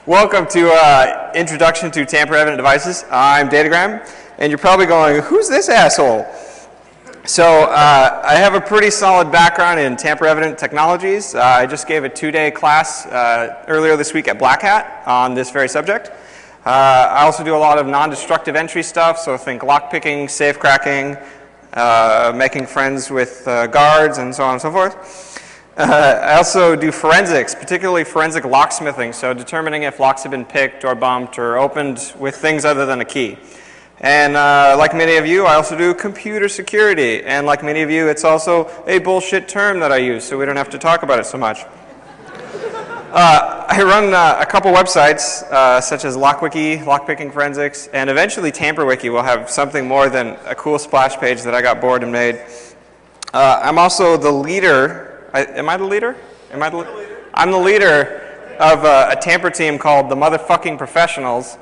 Welcome to Introduction to Tamper-Evident Devices. I'm Datagram, and you're probably going, who's this asshole? So I have a pretty solid background in tamper-evident technologies. I just gave a 2-day class earlier this week at Black Hat on this very subject. I also do a lot of non-destructive entry stuff, so think lockpicking, safe cracking, making friends with guards, and so on and so forth. I also do forensics, particularly forensic locksmithing, so determining if locks have been picked or bumped or opened with things other than a key. And like many of you, I also do computer security. And like many of you, it's also a bullshit term that I use, so we don't have to talk about it so much. I run a couple websites, such as LockWiki, Lockpicking Forensics, and eventually TamperWiki will have something more than a cool splash page that I got bored and made. I'm also the leader. Am I the leader? I'm the leader of a tamper team called the Motherfucking Professionals.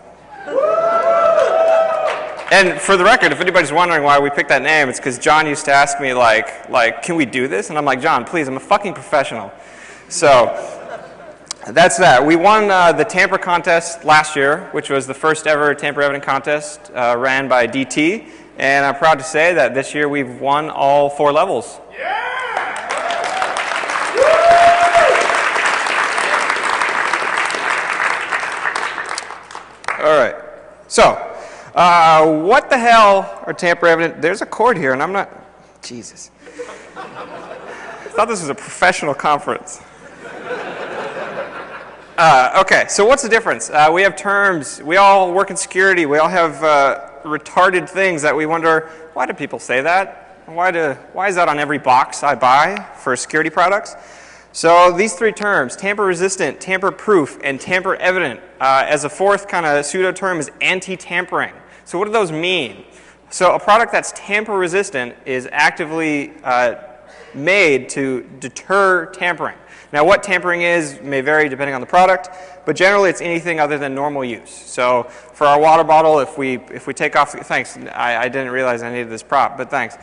And for the record, if anybody's wondering why we picked that name, it's because John used to ask me, like, can we do this? And I'm like, John, please, I'm a fucking professional. So that's that. We won the tamper contest last year, which was the first ever tamper-evident contest ran by DT. And I'm proud to say that this year we've won all 4 levels. Yeah! All right. So, what the hell are tamper-evident? There's a cord here, and I'm not. Jesus. I thought this was a professional conference. Okay, so what's the difference? We have terms. We all work in security. We all have retarded things that we wonder, why do people say that? Why is that on every box I buy for security products? So these 3 terms, tamper-resistant, tamper-proof, and tamper-evident, as a fourth kind of pseudo-term is anti-tampering. So what do those mean? So a product that's tamper-resistant is actively made to deter tampering. Now what tampering is may vary depending on the product, but generally it's anything other than normal use. So for our water bottle, if we take off, thanks, I didn't realize I needed this prop, but thanks.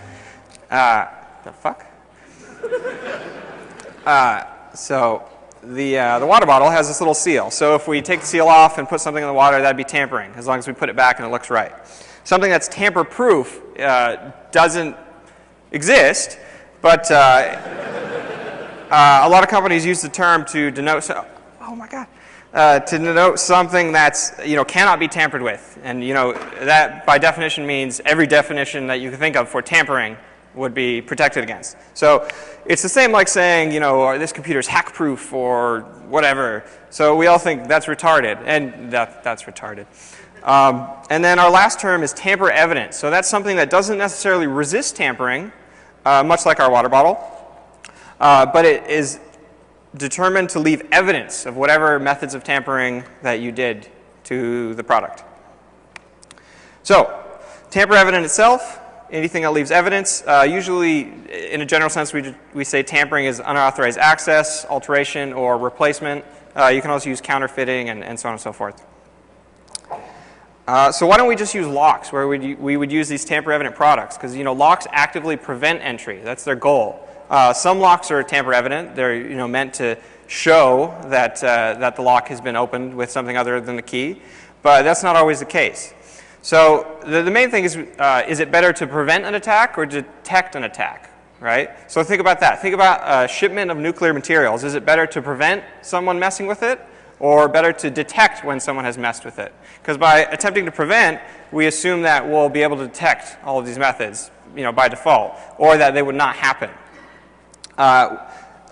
The fuck? So the water bottle has this little seal. So if we take the seal off and put something in the water, that'd be tampering, as long as we put it back and it looks right. Something that's tamper-proof doesn't exist, but a lot of companies use the term to denote. Oh my God. To denote something that's cannot be tampered with, and that by definition means every definition that you can think of for tampering would be protected against. So it's the same like saying, this computer's hack-proof or whatever. So we all think that's retarded, and that's retarded. And then our last term is tamper-evident. So that's something that doesn't necessarily resist tampering, much like our water bottle, but it is determined to leave evidence of whatever methods of tampering that you did to the product. So tamper-evident itself, anything that leaves evidence. Usually, in a general sense, we say tampering is unauthorized access, alteration, or replacement. You can also use counterfeiting and so on and so forth. So why don't we just use locks, where we would use these tamper-evident products? Because locks actively prevent entry. That's their goal. Some locks are tamper-evident. They're meant to show that that the lock has been opened with something other than the key, but that's not always the case. So the main thing is it better to prevent an attack or detect an attack, right? So think about that. Think about a shipment of nuclear materials. Is it better to prevent someone messing with it, or better to detect when someone has messed with it? Because by attempting to prevent, we assume that we'll be able to detect all of these methods, by default, or that they would not happen.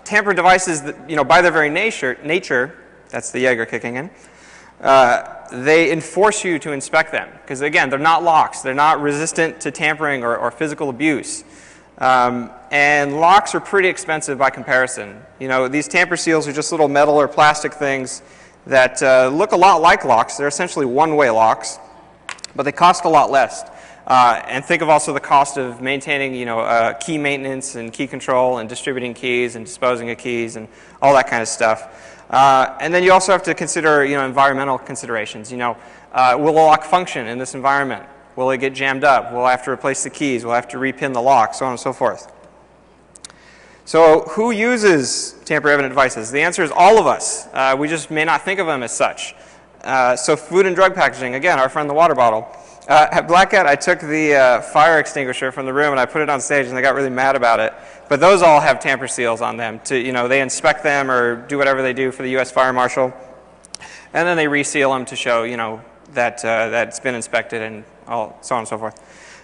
Tamper devices, by their very nature, that's the Jaeger kicking in, they enforce you to inspect them. Because again, they're not locks. They're not resistant to tampering or physical abuse. And locks are pretty expensive by comparison. These tamper seals are just little metal or plastic things that look a lot like locks. They're essentially one-way locks, but they cost a lot less. And think of also the cost of maintaining, key maintenance and key control and distributing keys and disposing of keys and all that kind of stuff. And then you also have to consider, environmental considerations. Will a lock function in this environment? Will it get jammed up? Will I have to replace the keys? Will I have to repin the lock? So on and so forth. So who uses tamper-evident devices? The answer is all of us. We just may not think of them as such. So food and drug packaging, again, our friend the water bottle. At Black Hat, I took the fire extinguisher from the room and I put it on stage and they got really mad about it. But those all have tamper seals on them. They inspect them or do whatever they do for the U.S. Fire Marshal. And then they reseal them to show, that it's been inspected and so on and so forth.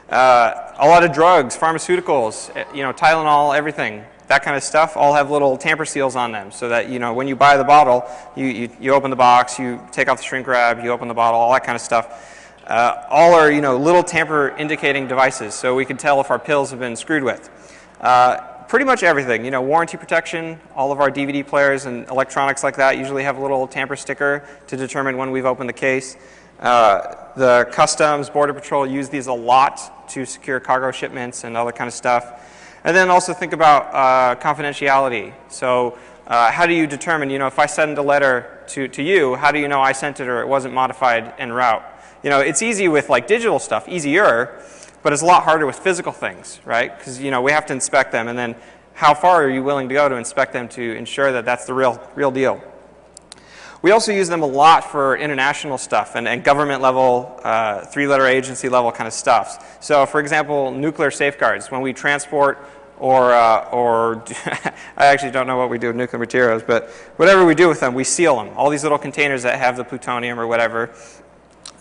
A lot of drugs, pharmaceuticals, Tylenol, everything. That kind of stuff all have little tamper seals on them so that, when you buy the bottle, you open the box, you take off the shrink wrap, you open the bottle, all that kind of stuff. All are, little tamper indicating devices, so we can tell if our pills have been screwed with. Pretty much everything, warranty protection, all of our DVD players and electronics like that usually have a little tamper sticker to determine when we've opened the case. The Customs, Border Patrol use these a lot to secure cargo shipments and other kind of stuff. And then also think about confidentiality. So how do you determine, if I send a letter to you, how do you know I sent it or it wasn't modified en route? It's easy with like digital stuff, easier, but it's a lot harder with physical things, right? Because, we have to inspect them, and then how far are you willing to go to inspect them to ensure that that's the real deal? We also use them a lot for international stuff and government level, three-letter agency level kind of stuff. So for example, nuclear safeguards. When we transport or I actually don't know what we do with nuclear materials, but whatever we do with them, we seal them. All these little containers that have the plutonium or whatever.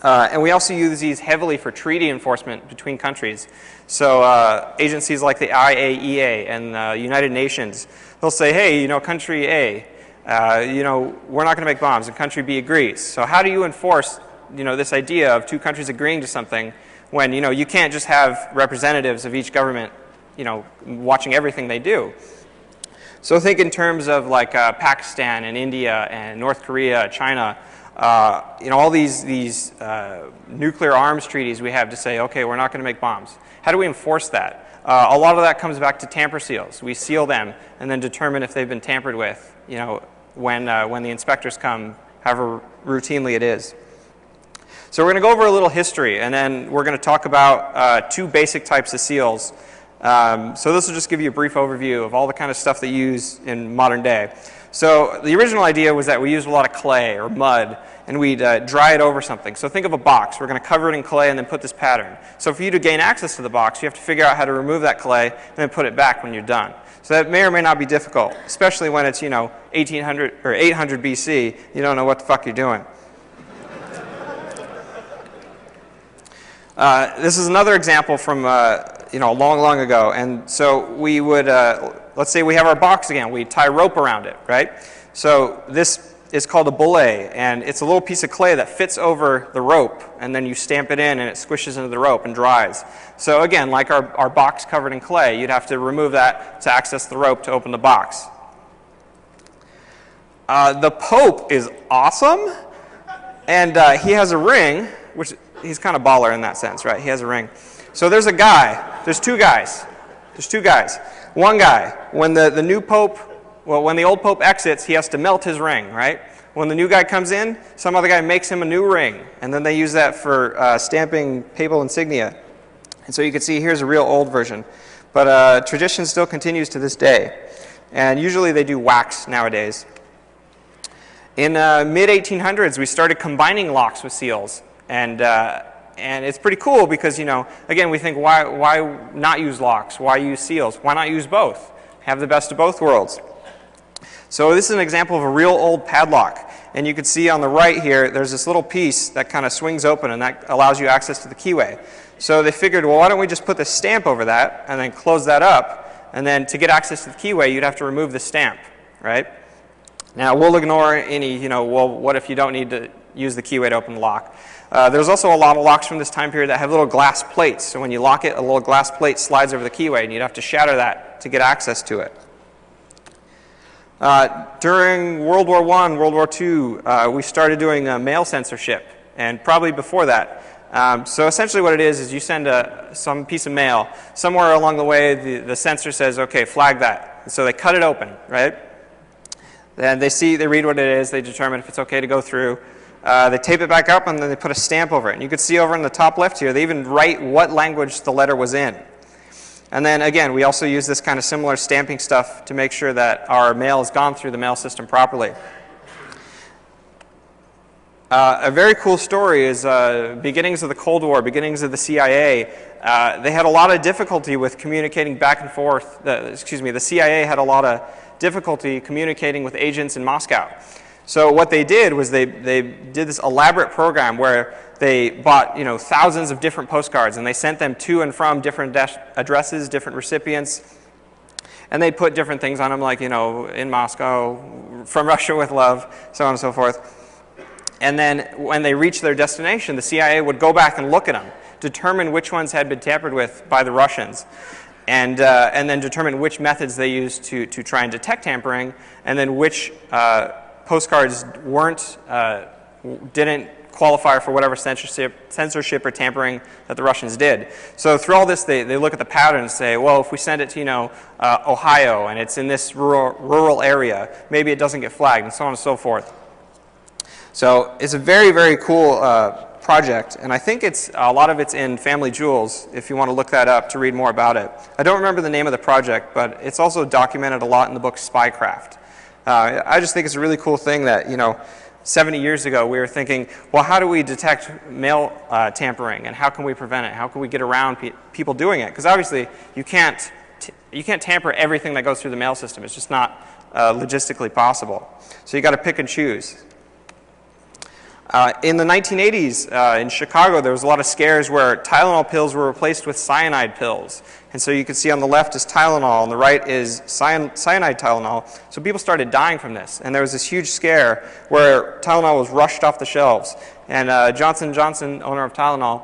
And we also use these heavily for treaty enforcement between countries. So agencies like the IAEA and the United Nations, they'll say, hey, country A, we're not going to make bombs, and country B agrees. So how do you enforce, this idea of two countries agreeing to something when, you can't just have representatives of each government, watching everything they do? So think in terms of like Pakistan and India and North Korea, China, all these nuclear arms treaties we have to say, okay, we're not going to make bombs. How do we enforce that? A lot of that comes back to tamper seals. We seal them and then determine if they've been tampered with, when the inspectors come, however routinely it is. So we're going to go over a little history, and then we're going to talk about two basic types of seals. So this will just give you a brief overview of all the kind of stuff that you use in modern day. So the original idea was that we used a lot of clay or mud, and we'd dry it over something. So think of a box. We're going to cover it in clay and then put this pattern. So for you to gain access to the box, you have to figure out how to remove that clay and then put it back when you're done. So that may or may not be difficult, especially when it's, 1800 or 800 BC. You don't know what the fuck you're doing. This is another example from, long ago. And so we would, let's say we have our box again. We tie rope around it, right? So this is called a bullet, and it's a little piece of clay that fits over the rope, and then you stamp it in and it squishes into the rope and dries. So again, like our box covered in clay, you'd have to remove that to access the rope to open the box. The Pope is awesome, and he has a ring, which he's kind of baller in that sense, right? He has a ring. So there's a guy, there's two guys. One guy, when the new Pope, when the old Pope exits, he has to melt his ring, right? When the new guy comes in, some other guy makes him a new ring, and then they use that for stamping papal insignia. And so you can see here's a real old version. But tradition still continues to this day. And usually they do wax nowadays. In mid-1800s, we started combining locks with seals. And it's pretty cool because, again, we think, why not use locks? Why use seals? Why not use both? Have the best of both worlds. So this is an example of a real old padlock. And you can see on the right here, there's this little piece that kind of swings open, and that allows you access to the keyway. So they figured, well, why don't we just put this stamp over that and then close that up? And then to get access to the keyway, you'd have to remove the stamp, right? Now, we'll ignore any, well, what if you don't need to use the keyway to open the lock? There's also a lot of locks from this time period that have little glass plates. So when you lock it, a little glass plate slides over the keyway, and you'd have to shatter that to get access to it. During World War I, World War II, we started doing mail censorship, and probably before that. So essentially what it is you send some piece of mail. Somewhere along the way, the censor says, okay, flag that. So they cut it open, right? Then they read what it is, they determine if it's okay to go through. They tape it back up, and then they put a stamp over it. And you can see over in the top left here, they even write what language the letter was in. And then again, we also use this kind of similar stamping stuff to make sure that our mail has gone through the mail system properly. A very cool story is beginnings of the Cold War, beginnings of the CIA. They had a lot of difficulty with communicating back and forth. The CIA had a lot of difficulty communicating with agents in Moscow. So what they did was they did this elaborate program where they bought thousands of different postcards, and they sent them to and from different addresses, different recipients, and they put different things on them, like in Moscow, from Russia with love, so on and so forth. And then when they reached their destination, the CIA would go back and look at them, determine which ones had been tampered with by the Russians, and then determine which methods they used to try and detect tampering, and then which postcards didn't qualify for whatever censorship or tampering that the Russians did. So through all this, they look at the pattern and say, well, if we send it to Ohio and it's in this rural area, maybe it doesn't get flagged, and so on and so forth. So it's a very, very cool project, and I think a lot of it's in Family Jewels, if you want to look that up to read more about it. I don't remember the name of the project, but it's also documented a lot in the book Spycraft. I just think it's a really cool thing that, 70 years ago we were thinking, well, how do we detect mail tampering, and how can we prevent it? How can we get around people doing it? Because obviously you can't tamper everything that goes through the mail system. It's just not logistically possible. So you got to pick and choose. In the 1980s in Chicago, there was a lot of scares where Tylenol pills were replaced with cyanide pills. And so you can see on the left is Tylenol, on the right is cyanide Tylenol. So people started dying from this. And there was this huge scare where Tylenol was rushed off the shelves. And Johnson & Johnson, owner of Tylenol,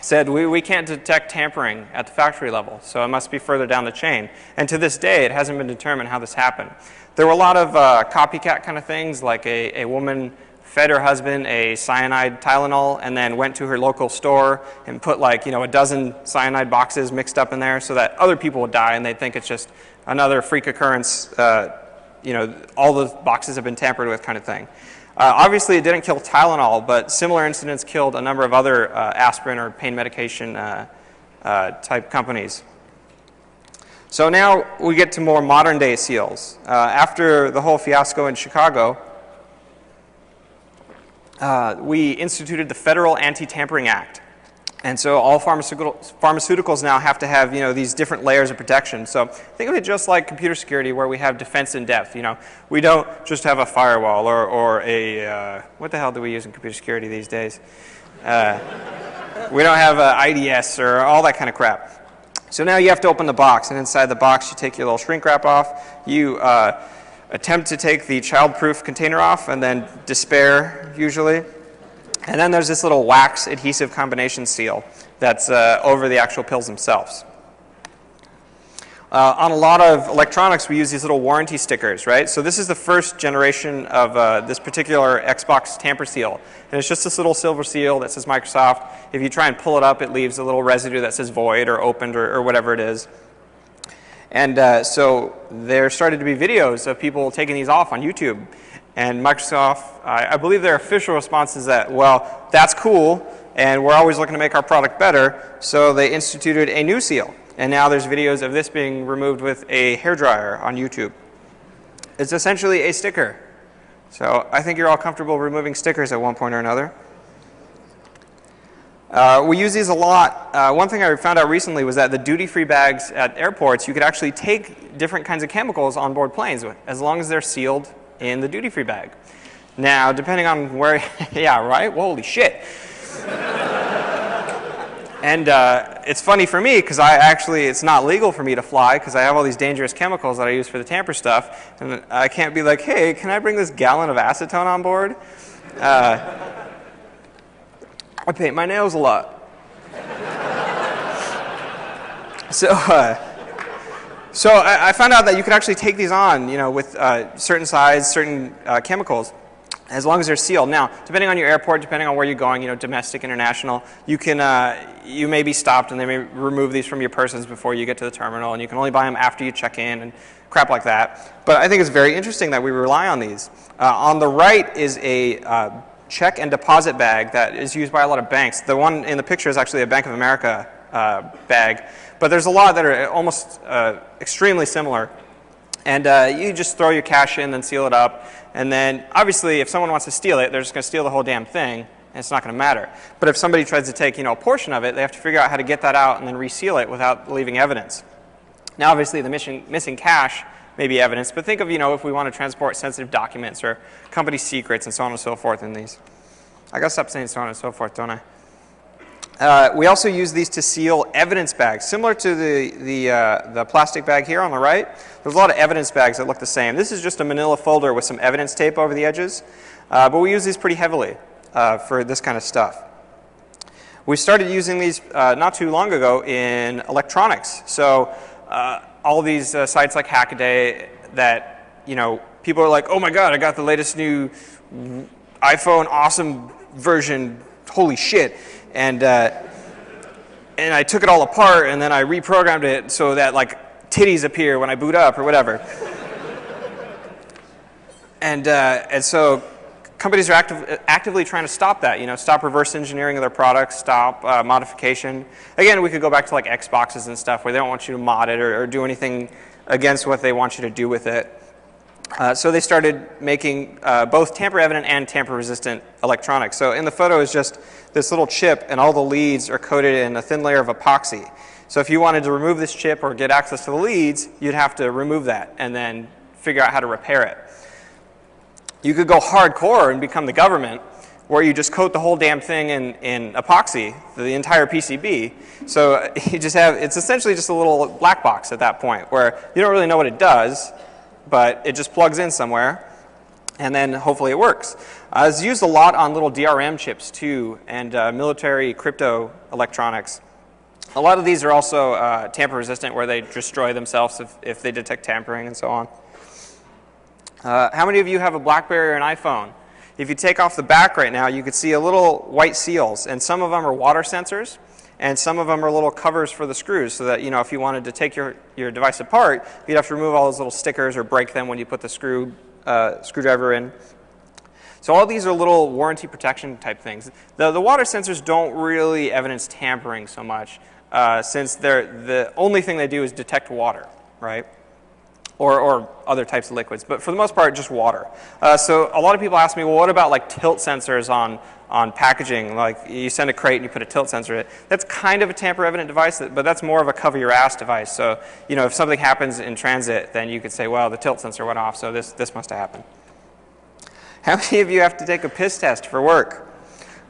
said, we can't detect tampering at the factory level, so it must be further down the chain. And to this day, it hasn't been determined how this happened. There were a lot of copycat kind of things, like a woman fed her husband a cyanide Tylenol and then went to her local store and put a dozen cyanide boxes mixed up in there so that other people would die, and they'd think it's just another freak occurrence, all the boxes have been tampered with kind of thing. Obviously, it didn't kill Tylenol, but similar incidents killed a number of other aspirin or pain medication type companies. So now we get to more modern day seals. After the whole fiasco in Chicago, we instituted the Federal Anti-Tampering Act. And so all pharmaceuticals now have to have these different layers of protection. So think of it just like computer security, where we have defense in depth. We don't just have a firewall or a what the hell do we use in computer security these days? We don't have IDS or all that kind of crap. So now you have to open the box, and inside the box you take your little shrink wrap off. You attempt to take the child-proof container off, and then despair usually. And then there's this little wax adhesive combination seal that's over the actual pills themselves. On a lot of electronics, we use these little warranty stickers, right? So this is the first generation of this particular Xbox tamper seal. And it's just this little silver seal that says Microsoft. If you try and pull it up, it leaves a little residue that says void or opened or whatever it is. And so there started to be videos of people taking these off on YouTube. And Microsoft, I believe their official response is that, well, that's cool, and we're always looking to make our product better, so they instituted a new seal. And now there's videos of this being removed with a hairdryer on YouTube. It's essentially a sticker. So I think you're all comfortable removing stickers at one point or another. We use these a lot. One thing I found out recently was that the duty-free bags at airports, you could actually take different kinds of chemicals on board planes as long as they're sealed in the duty-free bag. Now, depending on where, yeah, right? Holy shit. And it's funny for me because it's not legal for me to fly because I have all these dangerous chemicals that I use for the tamper stuff, and I can't be like, hey, can I bring this gallon of acetone on board? I paint my nails a lot. So I found out that you could actually take these on, with certain size, certain chemicals, as long as they're sealed. Now, depending on your airport, depending on where you're going, domestic, international, you may be stopped and they may remove these from your persons before you get to the terminal, and you can only buy them after you check in and crap like that. But I think it's very interesting that we rely on these. On the right is a check and deposit bag that is used by a lot of banks. The one in the picture is actually a Bank of America bag. But there's a lot that are almost extremely similar. And you just throw your cash in, then seal it up. And then, obviously, if someone wants to steal it, they're just going to steal the whole damn thing, and it's not going to matter. But if somebody tries to take, a portion of it, they have to figure out how to get that out and then reseal it without leaving evidence. Now, obviously, the missing cash may be evidence, but think of, if we want to transport sensitive documents or company secrets and so on and so forth in these. I got to stop saying so on and so forth, don't I? We also use these to seal evidence bags. Similar to the plastic bag here on the right, there's a lot of evidence bags that look the same. This is just a manila folder with some evidence tape over the edges, but we use these pretty heavily for this kind of stuff. We started using these not too long ago in electronics. So all these sites like Hackaday that, people are like, oh my God, I got the latest new iPhone awesome version, holy shit. And I took it all apart, and then I reprogrammed it so that like titties appear when I boot up or whatever. and so companies are actively trying to stop that. Stop reverse engineering of their products, stop modification. Again, we could go back to like Xboxes and stuff where they don't want you to mod it or do anything against what they want you to do with it. So they started making both tamper-evident and tamper-resistant electronics. So in the photo is just this little chip, and all the leads are coated in a thin layer of epoxy. So if you wanted to remove this chip or get access to the leads, you'd have to remove that and then figure out how to repair it. You could go hardcore and become the government, where you just coat the whole damn thing in epoxy, the entire PCB. So you just have, it's essentially just a little black box at that point, where you don't really know what it does, but it just plugs in somewhere, and then hopefully it works. It's used a lot on little DRM chips too, and military crypto electronics. A lot of these are also tamper-resistant, where they destroy themselves if they detect tampering and so on. How many of you have a BlackBerry or an iPhone? If you take off the back right now, you could see a little white seals, and some of them are water sensors, and some of them are little covers for the screws, so that if you wanted to take your device apart, you'd have to remove all those little stickers or break them when you put the screwdriver in. So all these are little warranty protection type things. The water sensors don't really evidence tampering so much, since the only thing they do is detect water, right? Or other types of liquids, but for the most part, just water. So a lot of people ask me, well, what about like tilt sensors on packaging? Like you send a crate and you put a tilt sensor in it. That's kind of a tamper-evident device, but that's more of a cover-your-ass device. So if something happens in transit, then you could say, well, the tilt sensor went off, so this must have happened. How many of you have to take a piss test for work?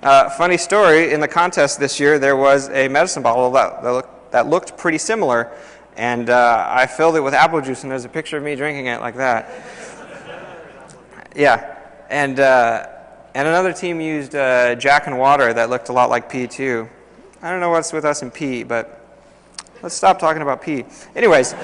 Funny story, in the contest this year, there was a medicine bottle that looked pretty similar. And I filled it with apple juice, and there's a picture of me drinking it like that. Yeah, and another team used Jack and water that looked a lot like pee too. I don't know what's with us and pee, but let's stop talking about pee. Anyways,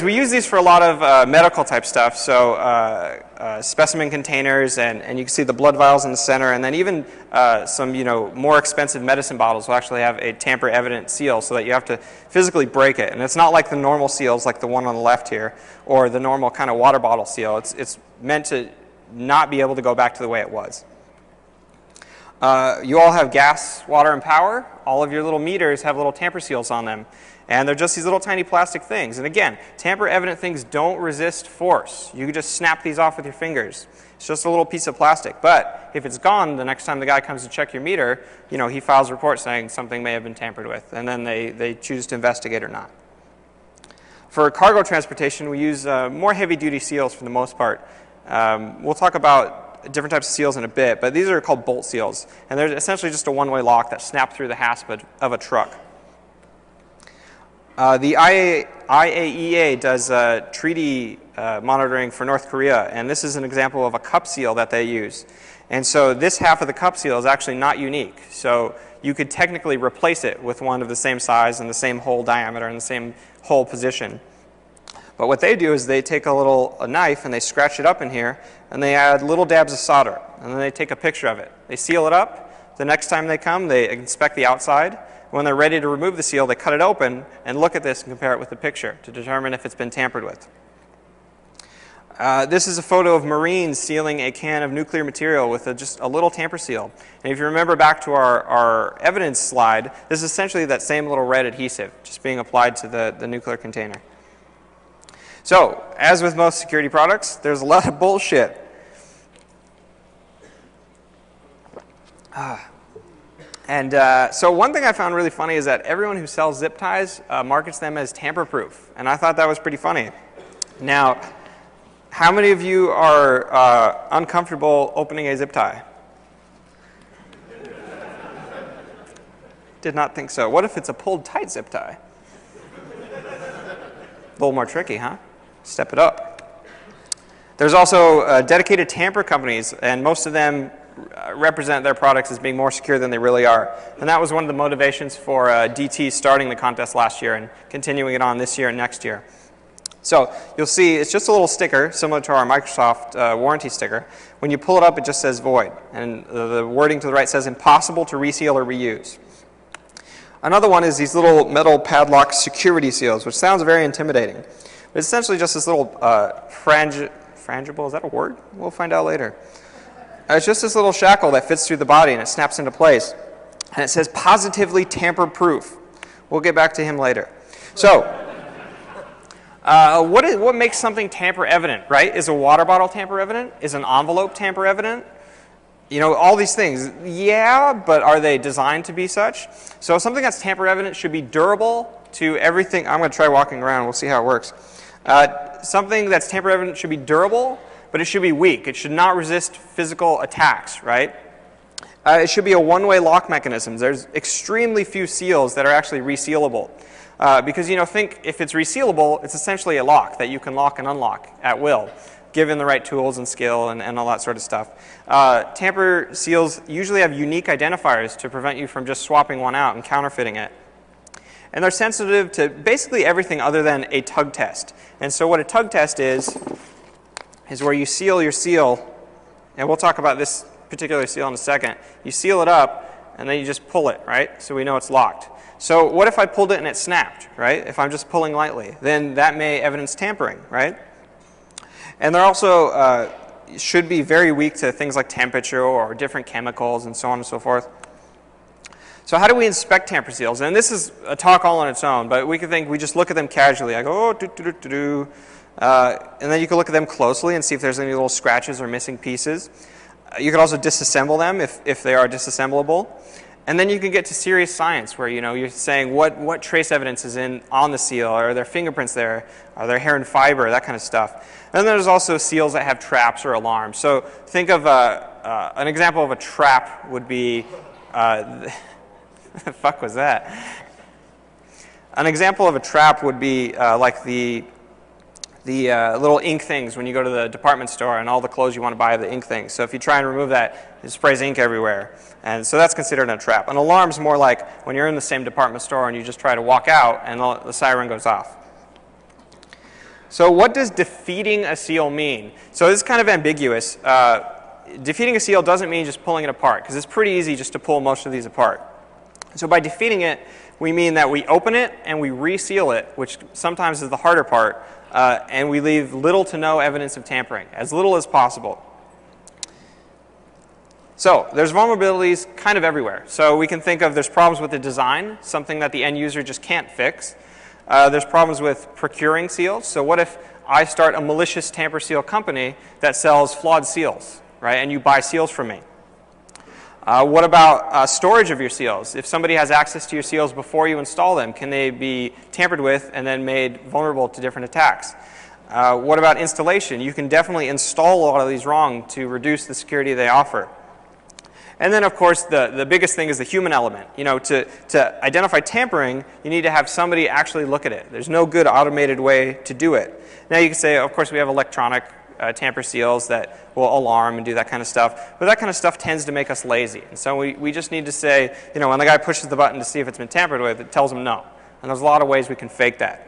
we use these for a lot of medical type stuff. So specimen containers, and you can see the blood vials in the center, and then even some more expensive medicine bottles will actually have a tamper-evident seal, so that you have to physically break it. And it's not like the normal seals, like the one on the left here, or the normal kind of water bottle seal. It's meant to not be able to go back to the way it was. You all have gas, water, and power. All of your little meters have little tamper seals on them. And they're just these little tiny plastic things. And again, tamper-evident things don't resist force. You can just snap these off with your fingers. It's just a little piece of plastic. But if it's gone, the next time the guy comes to check your meter, he files a report saying something may have been tampered with. And then they choose to investigate or not. For cargo transportation, we use more heavy-duty seals for the most part. We'll talk about different types of seals in a bit, but these are called bolt seals. And they're essentially just a one-way lock that snap through the hasp of a truck. The IAEA does treaty monitoring for North Korea, and this is an example of a cup seal that they use. And so this half of the cup seal is actually not unique. So you could technically replace it with one of the same size and the same hole diameter and the same hole position. But what they do is they take a knife and they scratch it up in here, and they add little dabs of solder, and then they take a picture of it. They seal it up. The next time they come, they inspect the outside. When they're ready to remove the seal, they cut it open and look at this and compare it with the picture to determine if it's been tampered with. This is a photo of Marines sealing a can of nuclear material with just a little tamper seal. And if you remember back to our evidence slide, this is essentially that same little red adhesive just being applied to the nuclear container. So, as with most security products, there's a lot of bullshit. So one thing I found really funny is that everyone who sells zip ties markets them as tamper-proof. And I thought that was pretty funny. Now, how many of you are uncomfortable opening a zip tie? Did not think so. What if it's a pulled tight zip tie? A little more tricky, huh? Step it up. There's also dedicated tamper companies, and most of them represent their products as being more secure than they really are. And that was one of the motivations for DT starting the contest last year and continuing it on this year and next year. So you'll see it's just a little sticker similar to our Microsoft warranty sticker. When you pull it up, it just says void. And the wording to the right says impossible to reseal or reuse. Another one is these little metal padlock security seals, which sounds very intimidating. But it's essentially just this little frangible, is that a word? We'll find out later. It's just this little shackle that fits through the body and it snaps into place. And it says positively tamper-proof. We'll get back to him later. So, what makes something tamper-evident, right? Is a water bottle tamper-evident? Is an envelope tamper-evident? You know, all these things. Yeah, but are they designed to be such? So something that's tamper-evident should be durable to everything. I'm going to try walking around. We'll see how it works. Something that's tamper-evident should be durable, but it should be weak. It should not resist physical attacks, right? It should be a one-way lock mechanism. There's extremely few seals that are actually resealable. Because, you know, think if it's resealable, it's essentially a lock that you can lock and unlock at will, given the right tools and skill and all that sort of stuff. Tamper seals usually have unique identifiers to prevent you from just swapping one out and counterfeiting it. And they're sensitive to basically everything other than a tug test. And so what a tug test is where you seal your seal, and we'll talk about this particular seal in a second. You seal it up, and then you just pull it, right? So we know it's locked. So what if I pulled it and it snapped, right? If I'm just pulling lightly, then that may evidence tampering, right? And they're also should be very weak to things like temperature or different chemicals and so on and so forth. So how do we inspect tamper seals? And this is a talk all on its own, but we just look at them casually. I go, oh, and then you can look at them closely and see if there's any little scratches or missing pieces. You can also disassemble them if they are disassemblable. And then you can get to serious science where, you know, you're saying what trace evidence is on the seal. Are there fingerprints there? Are there hair and fiber? That kind of stuff. And then there's also seals that have traps or alarms. So think of an example of a trap would be, the fuck was that? An example of a trap would be like the little ink things when you go to the department store and all the clothes you want to buy have the ink things. So if you try and remove that, it sprays ink everywhere. And so that's considered a trap. An alarm's more like when you're in the same department store and you just try to walk out and the siren goes off. So what does defeating a seal mean? So this is kind of ambiguous. Defeating a seal doesn't mean just pulling it apart, because it's pretty easy just to pull most of these apart. So by defeating it, we mean that we open it and we reseal it, which sometimes is the harder part, and we leave little to no evidence of tampering, as little as possible. So there's vulnerabilities kind of everywhere. So we can think of there's problems with the design, something that the end user just can't fix. There's problems with procuring seals. So what if I start a malicious tamper seal company that sells flawed seals, right? And you buy seals from me. What about storage of your seals? If somebody has access to your seals before you install them, can they be tampered with and then made vulnerable to different attacks? What about installation? You can definitely install a lot of these wrong to reduce the security they offer. And then, of course, the biggest thing is the human element. You know, to identify tampering, you need to have somebody actually look at it. There's no good automated way to do it. Now you can say, of course, we have electronic tamper seals that will alarm and do that kind of stuff. But that kind of stuff tends to make us lazy. And so we just need to say, you know, when the guy pushes the button to see if it's been tampered with, it tells him no. And there's a lot of ways we can fake that.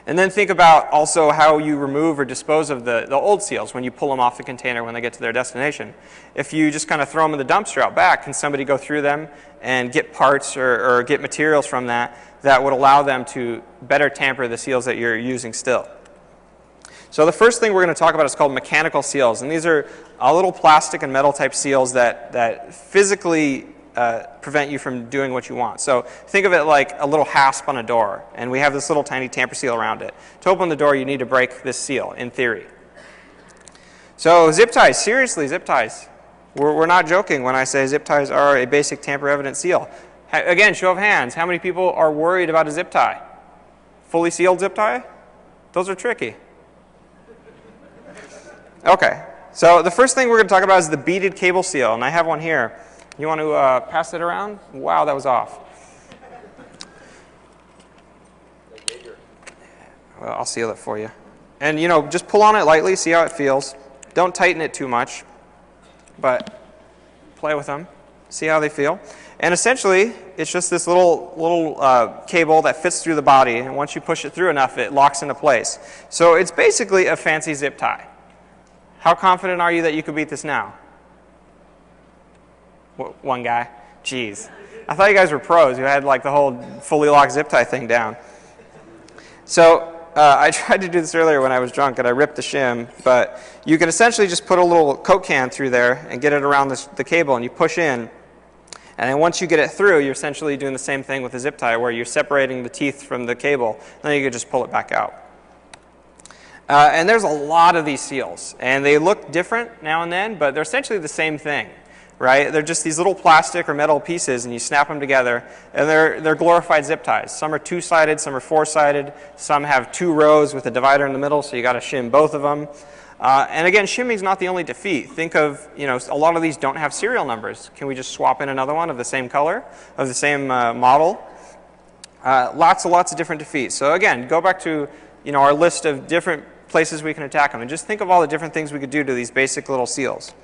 And then think about also how you remove or dispose of the old seals when you pull them off the container when they get to their destination. If you just kind of throw them in the dumpster out back, can somebody go through them and get parts or get materials from that would allow them to better tamper the seals that you're using still? So the first thing we're going to talk about is called mechanical seals, and these are little plastic and metal type seals that physically prevent you from doing what you want. So think of it like a little hasp on a door, and we have this little tiny tamper seal around it. To open the door, you need to break this seal, in theory. So zip ties, seriously, zip ties. We're not joking when I say zip ties are a basic tamper-evident seal. Again, show of hands, how many people are worried about a zip tie? Fully sealed zip tie? Those are tricky. Okay, so the first thing we're going to talk about is the beaded cable seal, and I have one here. You want to pass it around? Wow, that was off. Well, I'll seal it for you. And, you know, just pull on it lightly, see how it feels. Don't tighten it too much, but play with them, see how they feel. And essentially, it's just this little cable that fits through the body, and once you push it through enough, it locks into place. So it's basically a fancy zip tie. How confident are you that you could beat this now? One guy? Jeez. I thought you guys were pros. You had like the whole fully locked zip tie thing down. So I tried to do this earlier when I was drunk and I ripped the shim, but you can essentially just put a little Coke can through there and get it around the cable, and you push in. And then once you get it through, you're essentially doing the same thing with a zip tie where you're separating the teeth from the cable. Then you can just pull it back out. And there's a lot of these seals, and they look different now and then, but they're essentially the same thing, right? They're just these little plastic or metal pieces, and you snap them together, and they're glorified zip ties. Some are two-sided, some are four-sided, some have 2 rows with a divider in the middle, so you got to shim both of them. And again, shimming is not the only defeat. Think of, you know, a lot of these don't have serial numbers. Can we just swap in another one of the same color, of the same model? Lots of different defeats. So again, go back to, you know, our list of different places we can attack them, and just think of all the different things we could do to these basic little seals.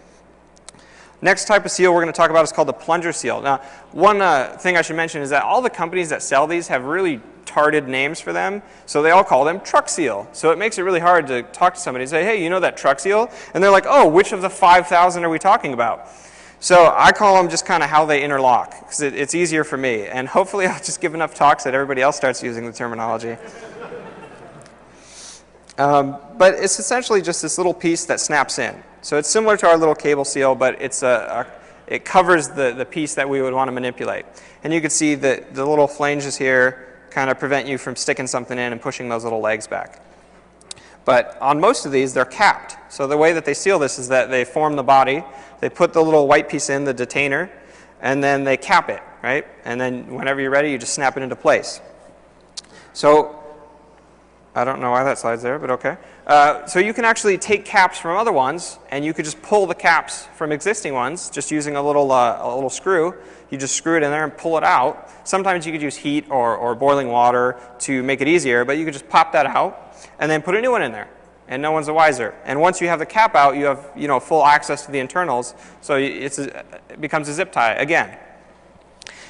Next type of seal we're going to talk about is called the plunger seal. Now, one thing I should mention is that all the companies that sell these have really tarted names for them, so they all call them truck seal. So it makes it really hard to talk to somebody and say, hey, you know that truck seal? And they're like, oh, which of the 5,000 are we talking about? So I call them just kind of how they interlock, because it's easier for me. And hopefully I'll just give enough talks that everybody else starts using the terminology. But it's essentially just this little piece that snaps in. So it's similar to our little cable seal, but it covers the piece that we would want to manipulate. And you can see that the little flanges here kind of prevent you from sticking something in and pushing those little legs back. But on most of these, they're capped. So the way that they seal this is that they form the body, they put the little white piece in, the detainer, and then they cap it, right? And then whenever you're ready, you just snap it into place. So I don't know why that slide's there, but okay. So you can actually take caps from other ones, and you could just pull the caps from existing ones just using a little screw. You just screw it in there and pull it out. Sometimes you could use heat or boiling water to make it easier, but you could just pop that out and then put a new one in there, and no one's the wiser. And once you have the cap out, you have, you know, full access to the internals, so it becomes a zip tie again.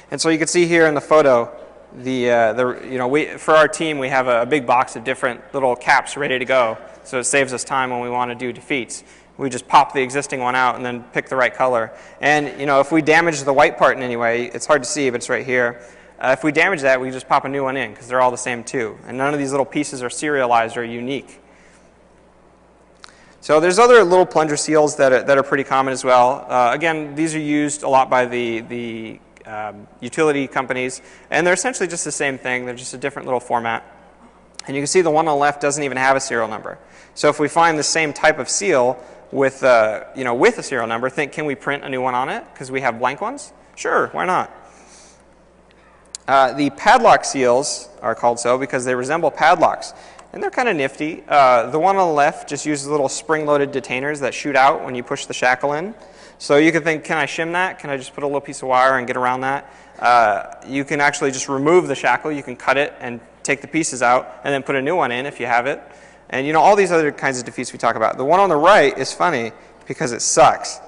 And so you can see here in the photo, for our team, we have a big box of different little caps ready to go, so it saves us time when we want to do defeats. We just pop the existing one out and then pick the right color. And, you know, if we damage the white part in any way, it's hard to see, but it's right here. If we damage that, we just pop a new one in, because they're all the same too. And none of these little pieces are serialized or unique. So there's other little plunger seals that are pretty common as well. Again, these are used a lot by the utility companies, and they're essentially just the same thing. They're just a different little format. And you can see the one on the left doesn't even have a serial number. So if we find the same type of seal with a serial number, can we print a new one on it because we have blank ones? Sure, why not? The padlock seals are called so because they resemble padlocks, and they're kind of nifty. The one on the left just uses little spring-loaded detainers that shoot out when you push the shackle in. So you can think, can I shim that? Can I just put a little piece of wire and get around that? You can actually just remove the shackle. You can cut it and take the pieces out and then put a new one in if you have it. And you know, all these other kinds of defeats we talk about. The one on the right is funny because it sucks.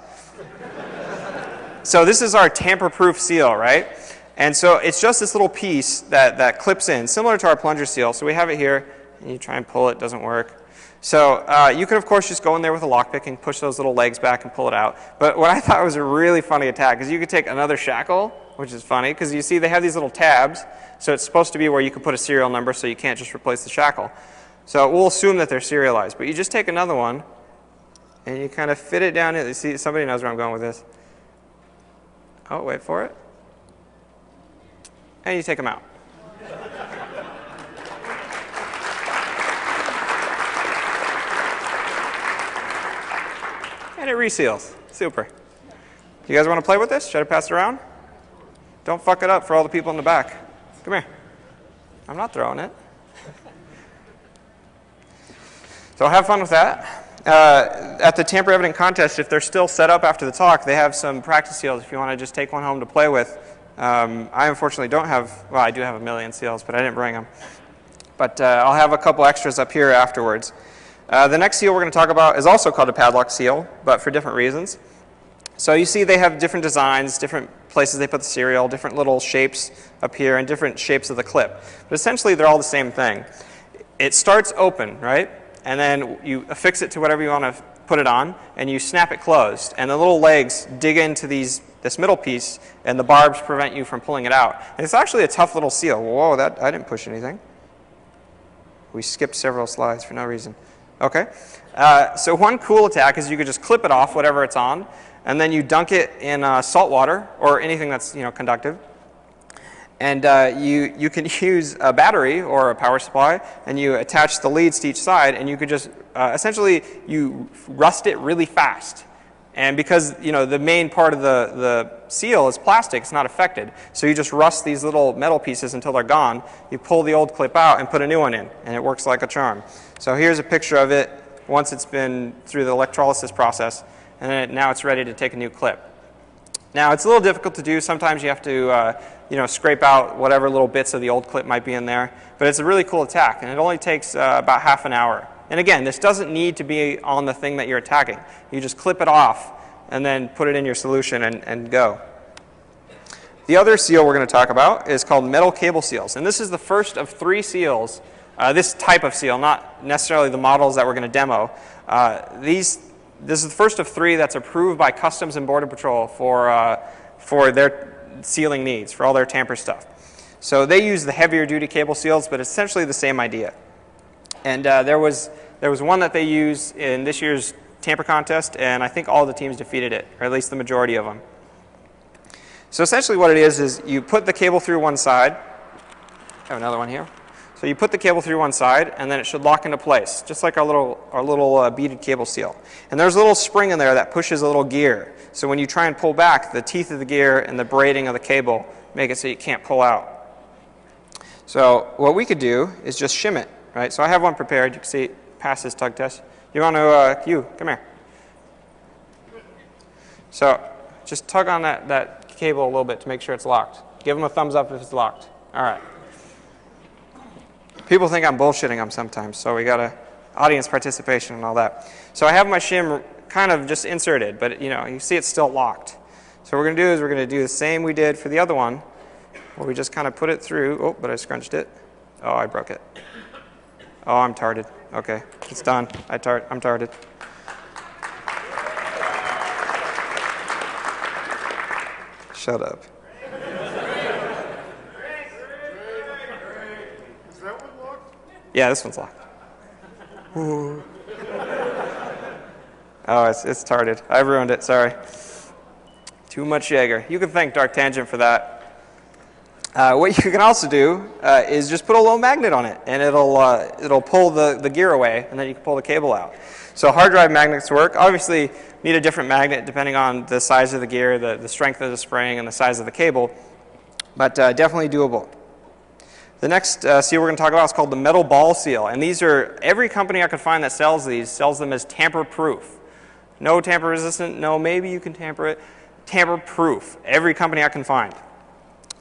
So this is our tamper-proof seal, right? And so it's just this little piece that clips in, similar to our plunger seal. So we have it here, and you try and pull it, doesn't work. So you can, of course, just go in there with a lockpick and push those little legs back and pull it out. But what I thought was a really funny attack is you could take another shackle, which is funny, because you see they have these little tabs. So it's supposed to be where you can put a serial number so you can't just replace the shackle. So we'll assume that they're serialized. But you just take another one, and you kind of fit it down in. See, somebody knows where I'm going with this. Oh, wait for it. And you take them out. And it reseals. Super. You guys want to play with this? Should I pass it around? Don't fuck it up for all the people in the back. Come here. I'm not throwing it. So have fun with that. At the tamper evident contest, if they're still set up after the talk, they have some practice seals if you want to just take one home to play with. I unfortunately don't have, well, I do have 1,000,000 seals, but I didn't bring them. But I'll have a couple extras up here afterwards. The next seal we're going to talk about is also called a padlock seal, but for different reasons. So you see they have different designs, different places they put the serial, different little shapes up here, and different shapes of the clip. But essentially, they're all the same thing. It starts open, right? And then you affix it to whatever you want to put it on, and you snap it closed. And the little legs dig into this middle piece, and the barbs prevent you from pulling it out. And it's actually a tough little seal. Whoa, I didn't push anything. We skipped several slides for no reason. Okay. So one cool attack is you could just clip it off, whatever it's on, and then you dunk it in salt water or anything that's conductive. And you can use a battery or a power supply, and you attach the leads to each side, and you could just essentially you rust it really fast. And because the main part of the seal is plastic, it's not affected. So you just rust these little metal pieces until they're gone. You pull the old clip out and put a new one in, and it works like a charm. So here's a picture of it once it's been through the electrolysis process, and then now it's ready to take a new clip. Now it's a little difficult to do. Sometimes you have to scrape out whatever little bits of the old clip might be in there. But it's a really cool attack, and it only takes about half an hour. And again, this doesn't need to be on the thing that you're attacking. You just clip it off and then put it in your solution and go. The other seal we're going to talk about is called metal cable seals. And this is the first of 3 seals, this type of seal, not necessarily the models that we're going to demo. This is the first of 3 that's approved by Customs and Border Patrol for their sealing needs, for all their tamper stuff. So they use the heavier duty cable seals, but essentially the same idea. And there was one that they used in this year's tamper contest, and I think all the teams defeated it, or at least the majority of them. So essentially what it is you put the cable through one side. I have another one here. So you put the cable through one side, and then it should lock into place, just like our little beaded cable seal. And there's a little spring in there that pushes a little gear. So when you try and pull back, the teeth of the gear and the braiding of the cable make it so you can't pull out. So what we could do is just shim it, right? So I have one prepared. You can see it passes tug test. You want to, come here. So just tug on that cable a little bit to make sure it's locked. Give them a thumbs up if it's locked. All right. People think I'm bullshitting them sometimes, so we got audience participation and all that. So I have my shim kind of just inserted, but you see it's still locked. So what we're going to do is we're going to do the same we did for the other one, where we just kind of put it through. Oh, but I scrunched it. Oh, I broke it. Oh, I'm tarded. Okay, it's done. I'm tarded. Shut up. Is that one locked? Yeah, this one's locked. Ooh. Oh, it's tarded. I ruined it, sorry. Too much Jaeger. You can thank Dark Tangent for that. What you can also do is just put a little magnet on it, and it'll pull the gear away, and then you can pull the cable out. So hard drive magnets work. Obviously, you need a different magnet depending on the size of the gear, the strength of the spring, and the size of the cable, but definitely doable. The next seal we're going to talk about is called the metal ball seal, and these are, every company I could find that sells these sells them as tamper-proof. No tamper-resistant, no maybe you can tamper it. Tamper-proof, every company I can find.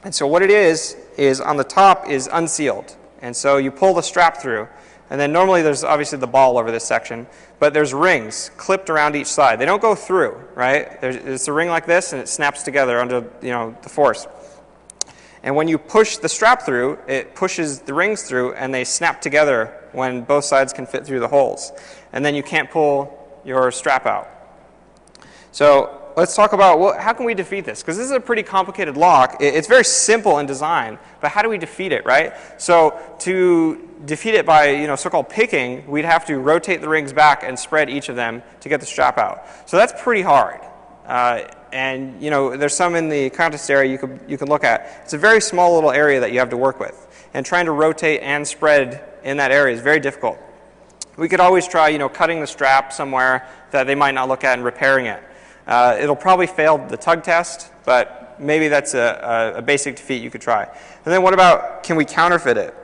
And so what it is on the top is unsealed. And so you pull the strap through, and then normally there's obviously the ball over this section, but there's rings clipped around each side. They don't go through, right? It's a ring like this, and it snaps together under the force. And when you push the strap through, it pushes the rings through, and they snap together when both sides can fit through the holes. And then you can't pull your strap out. So let's talk about how can we defeat this? Because this is a pretty complicated lock. It's very simple in design, but how do we defeat it, right? So to defeat it by so-called picking, we'd have to rotate the rings back and spread each of them to get the strap out. So that's pretty hard. And there's some in the contest area you can look at. It's a very small little area that you have to work with. And trying to rotate and spread in that area is very difficult. We could always try, cutting the strap somewhere that they might not look at and repairing it. It'll probably fail the tug test, but maybe that's a basic defeat you could try. And then what about, can we counterfeit it?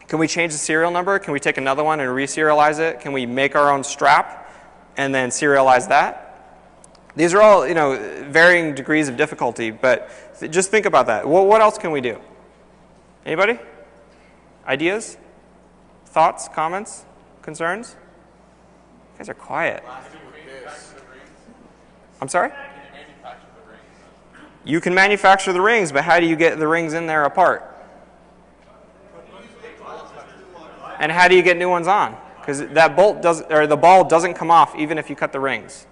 Can we change the serial number? Can we take another one and re-serialize it? Can we make our own strap and then serialize that? These are all, varying degrees of difficulty, but just think about that. What else can we do? Anybody? Ideas? Thoughts? Comments? Concerns? You guys are quiet. I'm sorry? You can manufacture the rings, but how do you get the rings in there apart? And how do you get new ones on? Because that bolt the ball doesn't come off even if you cut the rings.